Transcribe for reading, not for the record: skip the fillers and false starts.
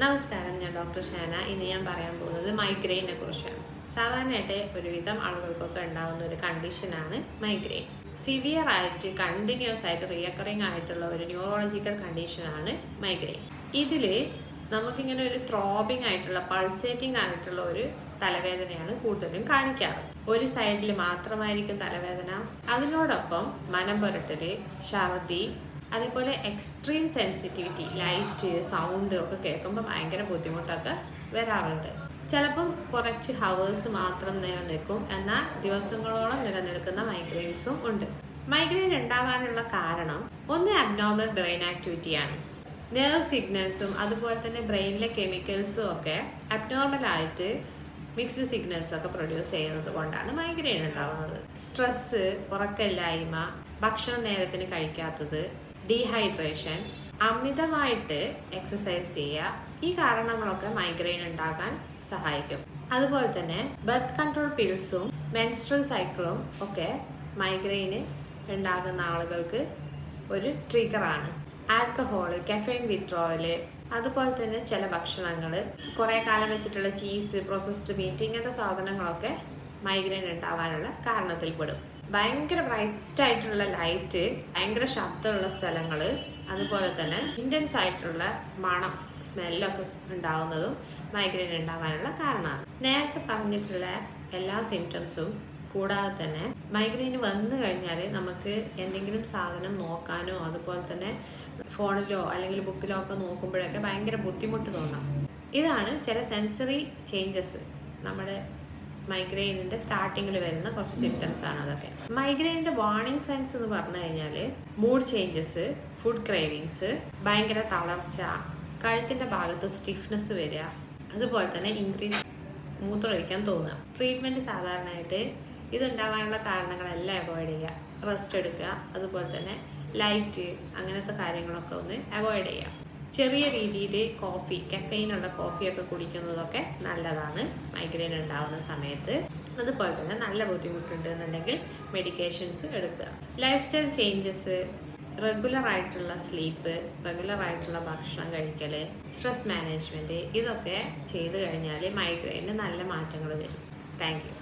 നമസ്കാരം, ഞാൻ ഡോക്ടർ ഷാന. ഇന്ന് ഞാൻ പറയാൻ പോകുന്നത് മൈഗ്രെയിനെ കുറിച്ചാണ്. സാധാരണയായിട്ട് ഒരുവിധം ആളുകൾക്കൊക്കെ ഉണ്ടാകുന്ന ഒരു കണ്ടീഷനാണ് മൈഗ്രെയിൻ. സിവിയർ ആയിട്ട് കണ്ടിന്യൂസ് ആയിട്ട് റിയക്കറിങ് ആയിട്ടുള്ള ഒരു ന്യൂറോളജിക്കൽ കണ്ടീഷനാണ് മൈഗ്രെയിൻ. ഇതിൽ നമുക്കിങ്ങനെ ഒരു ത്രോബിങ് ആയിട്ടുള്ള പൾസേറ്റിംഗ് ആയിട്ടുള്ള ഒരു തലവേദനയാണ് കൂടുതലും കാണിക്കാറ്. ഒരു സൈഡിൽ മാത്രമായിരിക്കും തലവേദന. അതിനോടൊപ്പം മനം പുരട്ടൽ, ഛർദി, അതേപോലെ എക്സ്ട്രീം സെൻസിറ്റിവിറ്റി, ലൈറ്റ്, സൗണ്ട് ഒക്കെ കേൾക്കുമ്പോൾ ഭയങ്കര ബുദ്ധിമുട്ടൊക്കെ വരാറുണ്ട്. ചിലപ്പം കുറച്ച് ഹവേഴ്സ് മാത്രം നിലനിൽക്കും, എന്നാൽ ദിവസങ്ങളോളം നിലനിൽക്കുന്ന മൈഗ്രെയിൻസും ഉണ്ട്. മൈഗ്രെയിൻ ഉണ്ടാകാനുള്ള കാരണം ഒന്ന് അബ്നോർമൽ ബ്രെയിൻ ആക്ടിവിറ്റിയാണ്. നെർവ് സിഗ്നൽസും അതുപോലെ തന്നെ ബ്രെയിനിലെ കെമിക്കൽസും ഒക്കെ അബ്നോർമലായിട്ട് മിക്സ്ഡ് സിഗ്നൽസ് ഒക്കെ പ്രൊഡ്യൂസ് ചെയ്യുന്നത് കൊണ്ടാണ് മൈഗ്രെയിൻ ഉണ്ടാകുന്നത്. സ്ട്രെസ്സ്, ഉറക്കമില്ലായ്മ, ഭക്ഷണം നേരത്തിന് കഴിക്കാത്തത്, ഡീഹൈഡ്രേഷൻ, അമിതമായിട്ട് എക്സസൈസ് ചെയ്യുക, ഈ കാരണങ്ങളൊക്കെ മൈഗ്രെയിൻ ഉണ്ടാകാൻ സഹായിക്കും. അതുപോലെ തന്നെ ബർത്ത് കൺട്രോൾ പിൽസും മെൻസ്ട്രൽ സൈക്കിളും ഒക്കെ മൈഗ്രെയിന് ഉണ്ടാകുന്ന ആളുകൾക്ക് ഒരു ട്രിഗറാണ്. ആൽക്കഹോള്, കഫൈൻ വിത്ഡ്രോവല്, അതുപോലെ തന്നെ ചില ഭക്ഷണങ്ങൾ, കുറേ കാലം വെച്ചിട്ടുള്ള ചീസ്, പ്രോസസ്ഡ് മീറ്റ്, ഇങ്ങനത്തെ സാധനങ്ങളൊക്കെ മൈഗ്രെയിൻ ഉണ്ടാവാനുള്ള കാരണത്തിൽപ്പെടും. ഭയങ്കര ബ്രൈറ്റ് ആയിട്ടുള്ള ലൈറ്റ്, ഭയങ്കര ശബ്ദമുള്ള സ്ഥലങ്ങൾ, അതുപോലെ തന്നെ ഇൻറ്റൻസ് ആയിട്ടുള്ള മണം, സ്മെല്ലൊക്കെ ഉണ്ടാവുന്നതും മൈഗ്രെയിൻ ഉണ്ടാവാനുള്ള കാരണമാണ്. നേരത്തെ പറഞ്ഞിട്ടുള്ള എല്ലാ സിംറ്റംസും കൂടാതെ തന്നെ മൈഗ്രെയിൻ വന്നു കഴിഞ്ഞാൽ നമുക്ക് എന്തെങ്കിലും സാധനം നോക്കാനോ അതുപോലെ തന്നെ ഫോണിലോ അല്ലെങ്കിൽ ബുക്കിലോ ഒക്കെ നോക്കുമ്പോഴൊക്കെ ഭയങ്കര ബുദ്ധിമുട്ട് തോന്നാം. ഇതാണ് ചില സെൻസറി ചേഞ്ചസ്. നമ്മുടെ മൈഗ്രെയിനിൻ്റെ സ്റ്റാർട്ടിങ്ങിൽ വരുന്ന കുറച്ച് സിംറ്റംസ് ആണ് അതൊക്കെ. മൈഗ്രെയിനിൻ്റെ വാർണിംഗ് സൈൻസ് എന്ന് പറഞ്ഞു കഴിഞ്ഞാൽ മൂഡ് ചേഞ്ചസ്, ഫുഡ് ക്രേവിങ്സ്, ഭയങ്കര തളർച്ച, കഴുത്തിൻ്റെ ഭാഗത്ത് സ്റ്റിഫ്നെസ് വരിക, അതുപോലെ തന്നെ ഇൻക്രീസ് മൂത്രമൊഴിക്കാൻ തോന്നുക. ട്രീറ്റ്മെൻറ്റ് സാധാരണയായിട്ട് ഇതുണ്ടാകാനുള്ള കാരണങ്ങളെല്ലാം അവോയ്ഡ് ചെയ്യുക, റെസ്റ്റ് എടുക്കുക, അതുപോലെ തന്നെ ലൈറ്റ്, അങ്ങനത്തെ കാര്യങ്ങളൊക്കെ ഒന്ന് അവോയ്ഡ് ചെയ്യുക. ചെറിയ രീതിയിൽ കോഫി, കഫൈനുള്ള കോഫിയൊക്കെ കുടിക്കുന്നതൊക്കെ നല്ലതാണ് മൈഗ്രെയിൻ ഉണ്ടാകുന്ന സമയത്ത്. അതുപോലെ തന്നെ നല്ല ബുദ്ധിമുട്ടുണ്ട് എന്നുണ്ടെങ്കിൽ മെഡിക്കേഷൻസ് എടുക്കുക. ലൈഫ് സ്റ്റൈൽ ചേഞ്ചസ്, റെഗുലർ ആയിട്ടുള്ള സ്ലീപ്പ്, റെഗുലർ ആയിട്ടുള്ള ഭക്ഷണം കഴിക്കൽ, സ്ട്രെസ് മാനേജ്മെൻറ്റ്, ഇതൊക്കെ ചെയ്തു കഴിഞ്ഞാൽ മൈഗ്രെയിന് നല്ല മാറ്റങ്ങൾ വരും. Thank you.